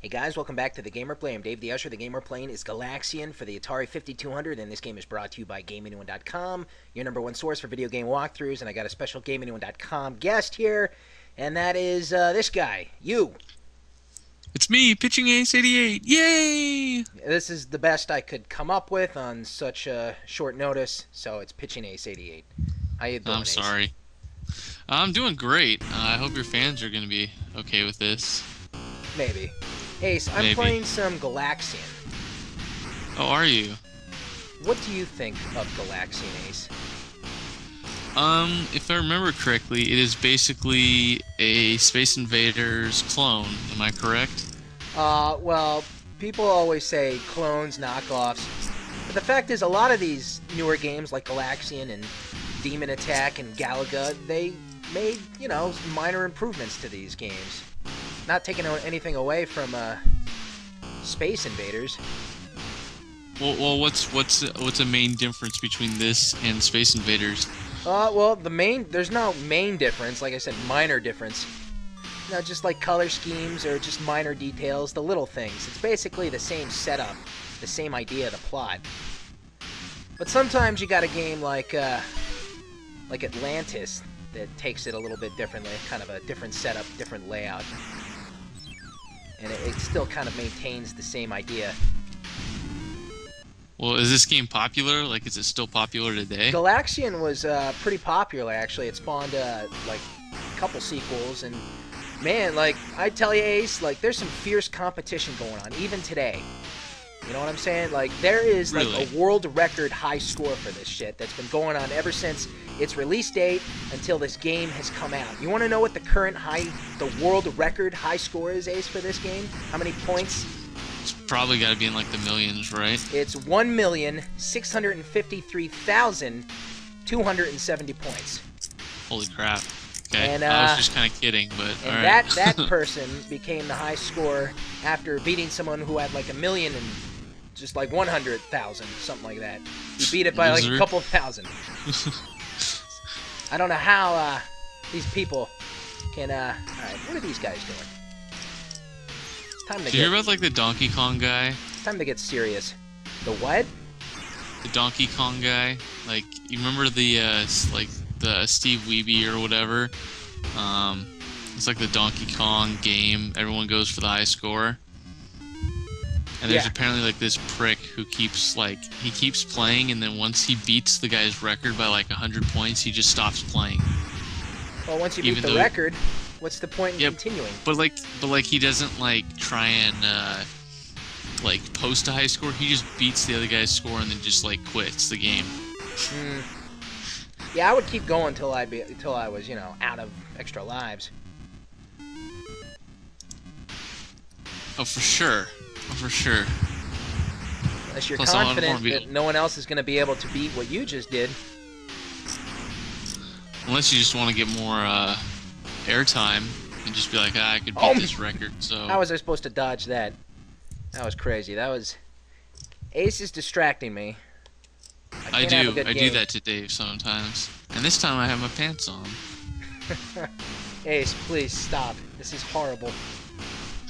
Hey guys, welcome back to The Gamer Play. I'm Dave the Usher. The game we're playing is Galaxian for the Atari 5200, and this game is brought to you by GameAnyone.com, your #1 source for video game walkthroughs, and I got a special GameAnyone.com guest here, and that is this guy, you. It's me, Pitching Ace 88. Yay! This is the best I could come up with on such short notice, so it's Pitching Ace 88. How you doing, I'm Ace? sorry. I'm doing great. I hope your fans are going to be okay with this. Maybe. Ace, I'm playing some Galaxian. Oh, are you? What do you think of Galaxian, Ace? If I remember correctly, it is basically a Space Invaders clone. Am I correct? Well, people always say clones, knockoffs. But the fact is, a lot of these newer games like Galaxian and Demon Attack and Galaga, they made, you know, minor improvements to these games. Not taking anything away from Space Invaders. Well, what's a main difference between this and Space Invaders? Well, there's no main difference. Like I said, minor difference. You know, just like color schemes or just minor details, the little things. It's basically the same setup, the same idea, the plot. But sometimes you got a game like Atlantis that takes it a little bit differently, kind of a different setup, different layout. And it still kind of maintains the same idea. Well, is this game popular? Like, is it still popular today? Galaxian was pretty popular, actually. It spawned like a couple sequels, and man, like I tell you, Ace, like there's some fierce competition going on even today. You know what I'm saying? Like there is like a world record high score for this shit that's been going on ever since its release date until this game has come out. You want to know what the current the world record high score is, Ace, for this game? How many points? It's probably got to be in like the millions, right? It's 1,653,270 points. Holy crap. Okay, and, I was just kind of kidding, but and alright. that person became the high score after beating someone who had like 1,000,000 and just like 100,000, something like that. He beat it by like a couple thousand. I don't know how these people can. All right, what are these guys doing? It's time to Did you hear about like the Donkey Kong guy? It's time to get serious. The what? The Donkey Kong guy. Like, you remember the the Steve Wiebe or whatever? It's like the Donkey Kong game. Everyone goes for the high score. And there's apparently like this prick who keeps playing, and then once he beats the guy's record by like 100 points, he just stops playing. Well, once you beat the record, what's the point in continuing? But like he doesn't like try and like post a high score. He just beats the other guy's score and then just like quits the game. Yeah, I would keep going until I was, you know, out of extra lives. Oh, for sure. Oh, for sure. Unless you're confident that no one else is going to be able to beat what you just did. Unless you just want to get more airtime and just be like, I could beat this record. So how was I supposed to dodge that? That was crazy. That was Ace is distracting me. I do that to Dave sometimes. And this time I have my pants on. Ace, please stop. This is horrible.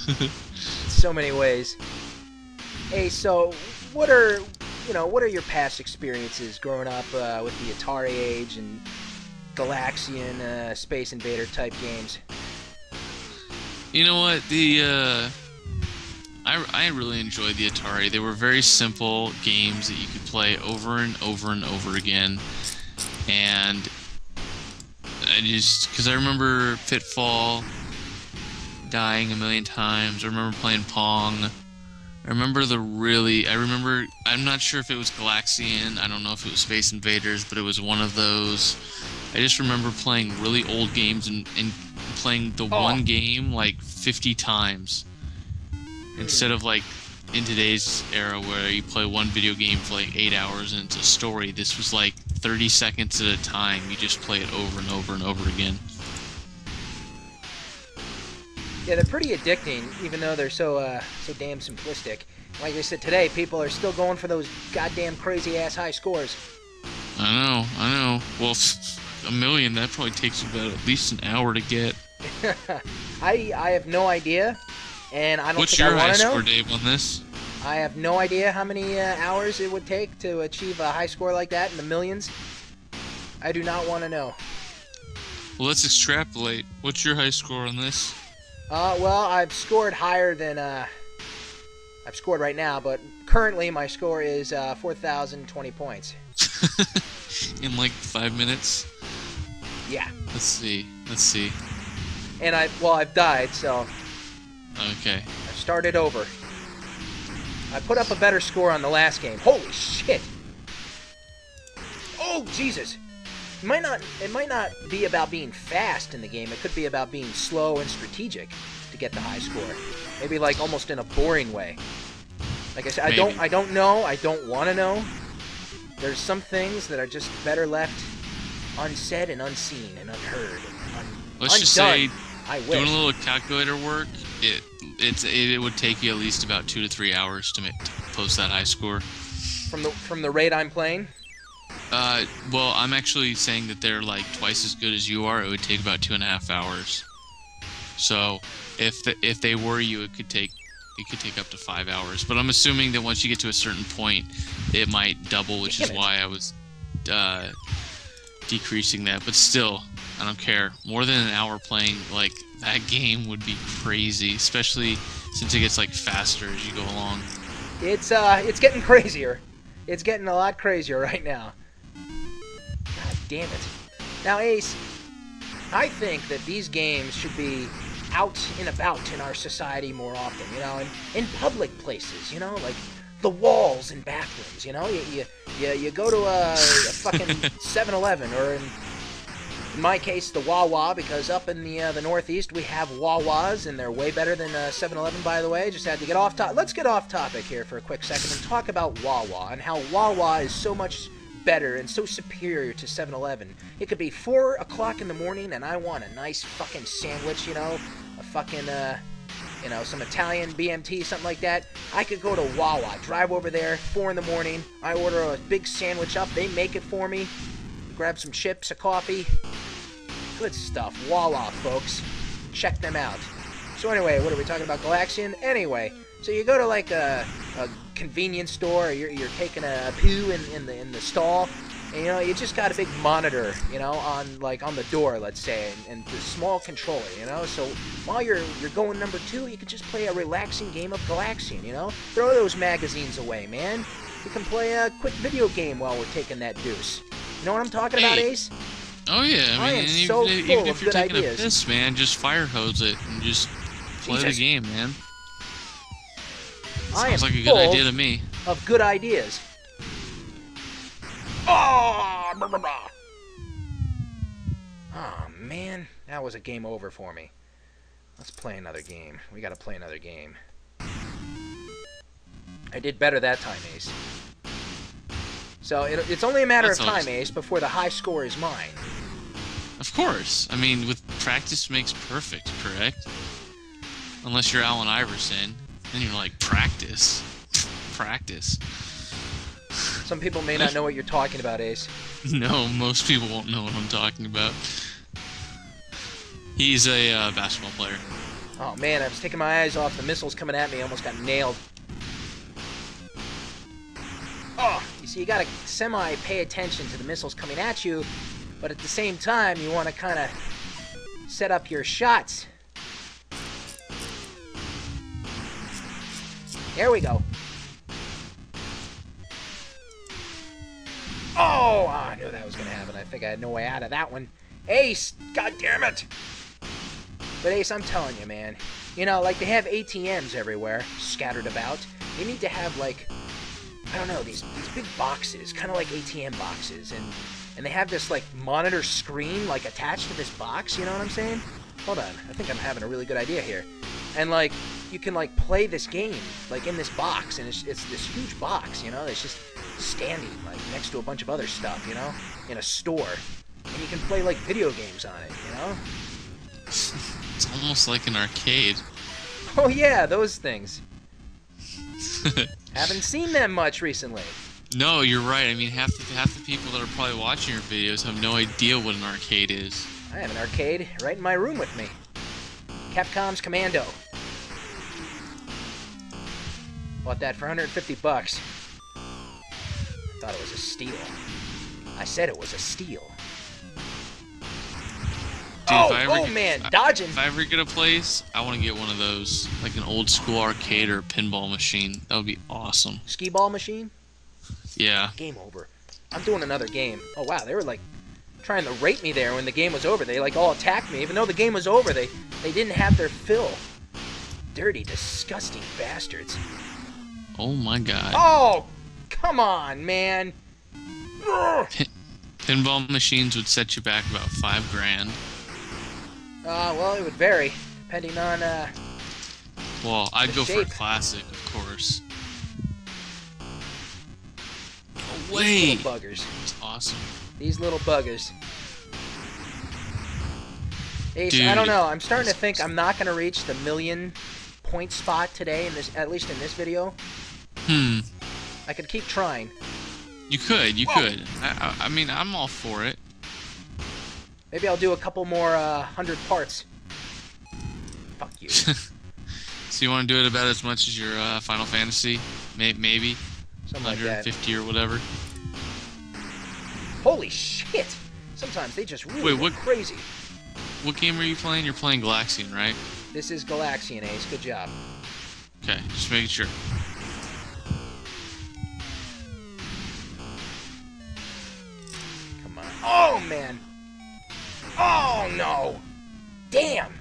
In so many ways. Hey, so what are your past experiences growing up with the Atari age and Galaxian, Space Invader type games? You know what? I really enjoyed the Atari. They were very simple games that you could play over and over and over again. And because I remember Pitfall dying a million times. I remember playing Pong. I'm not sure if it was Galaxian. I don't know if it was Space Invaders, but it was one of those. I just remember playing really old games and playing the one game like 50 times. Instead of like in today's era where you play one video game for like 8 hours and it's a story, this was like 30 seconds at a time. You just play it over and over and over again. Yeah, they're pretty addicting, even though they're so damn simplistic. Like I said, today people are still going for those goddamn crazy-ass high scores. I know. Well, 1,000,000, that probably takes about at least an hour to get. I have no idea, And I don't What's think your I high want to know. score, Dave, on this? I have no idea how many hours it would take to achieve a high score like that in the millions. I do not want to know. Well, let's extrapolate. What's your high score on this? Well, I've scored higher than I've scored right now, but currently my score is 4,020 points. In like 5 minutes? Yeah. Let's see. Let's see. And I've died, so Okay. I've started over. I put up a better score on the last game. Holy shit! Oh Jesus! It might not be about being fast in the game. It could be about being slow and strategic to get the high score. Maybe like almost in a boring way. Like I said, Maybe. I don't know. I don't want to know. There's some things that are just better left unsaid and unseen and unheard. Let's just say, I wish. doing a little calculator work, it would take you at least about 2 to 3 hours to post that high score. From the rate I'm playing. Well, I'm actually saying that they're like twice as good as you are. It would take about 2.5 hours. So, if they were you, it could take up to 5 hours. But I'm assuming that once you get to a certain point, it might double, which is why I was decreasing that. But still, I don't care. More than an hour playing like that game would be crazy, especially since it gets like faster as you go along. It's getting crazier. It's getting a lot crazier right now. God damn it. Now, Ace, I think that these games should be out and about in our society more often, you know, in public places, you know, like the walls in bathrooms, you know. You go to a fucking 7-Eleven, or in my case, the Wawa, because up in the Northeast we have Wawas, and they're way better than 7-Eleven, by the way. Just had to get off topic. Let's get off topic here for a quick second and talk about Wawa and how Wawa is so much better and so superior to 7-Eleven. It could be 4 o'clock in the morning and I want a nice fucking sandwich, you know, a fucking, you know, some Italian BMT, something like that. I could go to Wawa, drive over there, 4 in the morning, I order a big sandwich up, they make it for me, grab some chips, a coffee. Good stuff. Wawa, folks. Check them out. So anyway, what are we talking about, Galaxian? Anyway, so you go to like a convenience store, or you're taking a poo in the stall, and you know, you just got a big monitor, you know, on the door, let's say, and the small controller, you know. So while you're going number 2, you can just play a relaxing game of Galaxian, you know. Throw those magazines away, man. You can play a quick video game while we're taking that deuce. You know what I'm talking about, Ace? Oh yeah, I mean, am so even full if of you're good taking ideas. a piss, man, just fire hose it and just play the game, man. Sounds like a good idea to me. Of good ideas. Oh, blah, blah, blah. Oh man, that was a game over for me. Let's play another game. We gotta play another game. I did better that time, Ace. So it's only a matter of time, Ace, before the high score is mine. Of course. I mean, with practice makes perfect, correct? Unless you're Allen Iverson, then you're like, practice. Practice. Some people may not know what you're talking about, Ace. No, most people won't know what I'm talking about. He's a basketball player. Oh man, I was taking my eyes off the missiles coming at me. I almost got nailed. Oh, you see, you gotta semi-pay attention to the missiles coming at you, but at the same time, you want to kind of set up your shots. There we go. Oh, I knew that was going to happen. I think I had no way out of that one. Ace, god damn it. But Ace, I'm telling you, man. You know, like they have ATMs everywhere, scattered about. They need to have, like, I don't know, these big boxes, kind of like ATM boxes, and they have this, like, monitor screen, like, attached to this box, you know what I'm saying? Hold on, I think I'm having a really good idea here. And, like, you can, like, play this game, like, in this box, and it's this huge box, you know? It's just standing, like, next to a bunch of other stuff, you know? In a store. And you can play, like, video games on it, you know? It's almost like an arcade. Oh, yeah, those things. Haven't seen them much recently. No, you're right. I mean, half the people that are probably watching your videos have no idea what an arcade is. I have an arcade right in my room with me. Capcom's Commando. Bought that for 150 bucks. I thought it was a steal. I said it was a steal. Dude, man, dodging. If I ever get a place, I want to get one of those, like an old school arcade or pinball machine. That would be awesome. Skee ball machine? Yeah. Game over. I'm doing another game. Oh wow, they were like trying to rape me there when the game was over. They like all attacked me, even though the game was over. They didn't have their fill. Dirty, disgusting bastards. Oh my god. Oh, come on, man. Pinball machines would set you back about $5,000. Well, it would vary depending on Well, I'd go for a shape. classic, of course. No these way. little buggers. It's awesome. These little buggers. Ace, Dude, I don't know. I'm starting to think I'm not going to reach the 1,000,000 point spot today, at least in this video. I could keep trying. You could. I mean, I'm all for it. Maybe I'll do a couple more 100 parts. Fuck you. So you want to do it about as much as your Final Fantasy? Maybe? Something like that. 150 or whatever? Holy shit! Sometimes they just really go crazy. What game are you playing? You're playing Galaxian, right? This is Galaxian, Ace. Good job. Okay, just making sure. Come on. Oh, man! Oh, no! Damn!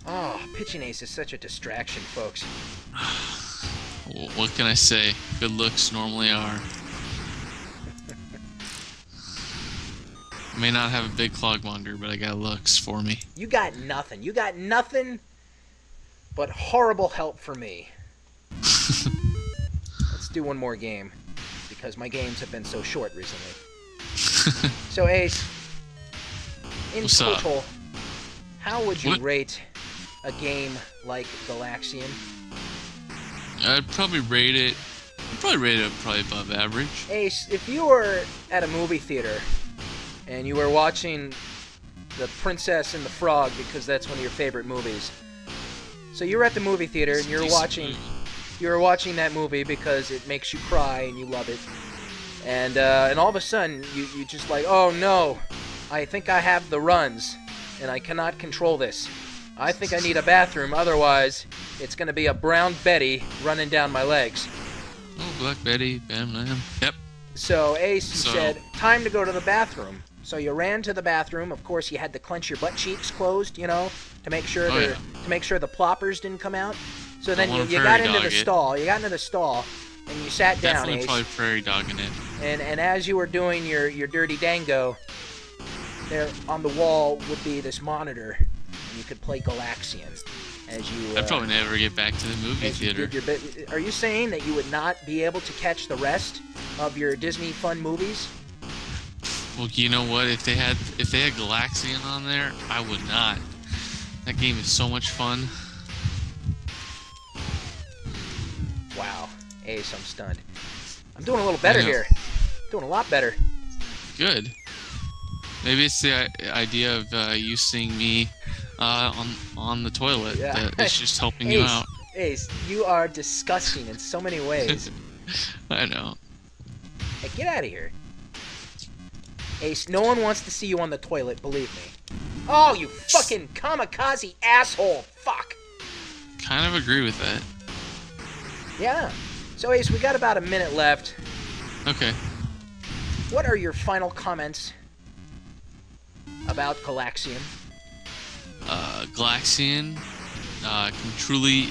Oh, pitching Ace is such a distraction, folks. What can I say? Good looks normally are. I may not have a big clogmonger, but I got looks for me. You got nothing. You got nothing but horrible help for me. Let's do one more game, because my games have been so short recently. So, Ace, in What's up? total, how would you What? rate a game like Galaxian? I'd probably rate it probably above average. Ace, if you were at a movie theater and you were watching The Princess and the Frog, because that's one of your favorite movies. So you were at the movie theater and you were watching that movie because it makes you cry and you love it. And all of a sudden you just like, oh no, I think I have the runs and I cannot control this. I think I need a bathroom, otherwise it's going to be a brown Betty running down my legs. Oh, Black Betty, bam, bam. Yep. So Ace said, time to go to the bathroom. So you ran to the bathroom. Of course, you had to clench your butt cheeks closed, you know, to make sure to make sure the ploppers didn't come out. So then you got into the stall. You got into the stall, and you sat down, Definitely Ace. probably prairie dogging it. And as you were doing your dirty dango, there on the wall would be this monitor, and you could play Galaxian as you. I'd probably never get back to the movie theater. Are you saying that you would not be able to catch the rest of your Disney fun movies? Well, you know what? If they had Galaxian on there, I would not. That game is so much fun. Wow, Ace, I'm stunned. I'm doing a little better here. Doing a lot better. Good. Maybe it's the idea of you seeing me on the toilet that is just helping you out. Ace, you are disgusting in so many ways. I know. Hey, get out of here. Ace, no one wants to see you on the toilet, believe me. Oh, you fucking kamikaze asshole! Fuck! Kind of agree with that. Yeah. So, Ace, we got about a minute left. Okay. What are your final comments about Galaxian? Galaxian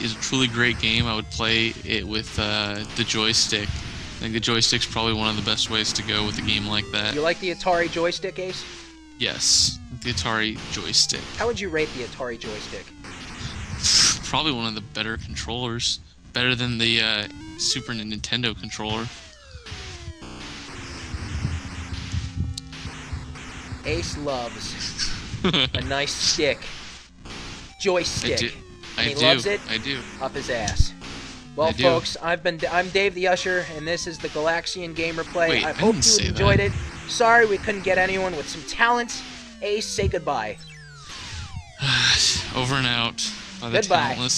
is a truly great game. I would play it with the joystick. I think the joystick's probably one of the best ways to go with a game like that. You like the Atari joystick, Ace? Yes, the Atari joystick. How would you rate the Atari joystick? Probably one of the better controllers. Better than the Super Nintendo controller. Ace loves a nice stick. Joystick. I He loves it I do. up his ass. Well, I do. folks, I'm Dave the Usher, and this is the Galaxian Gamer Play. Wait, I I hope didn't you say enjoyed that. it. Sorry we couldn't get anyone with some talent. Ace, say goodbye. Over and out. By the Goodbye. talentless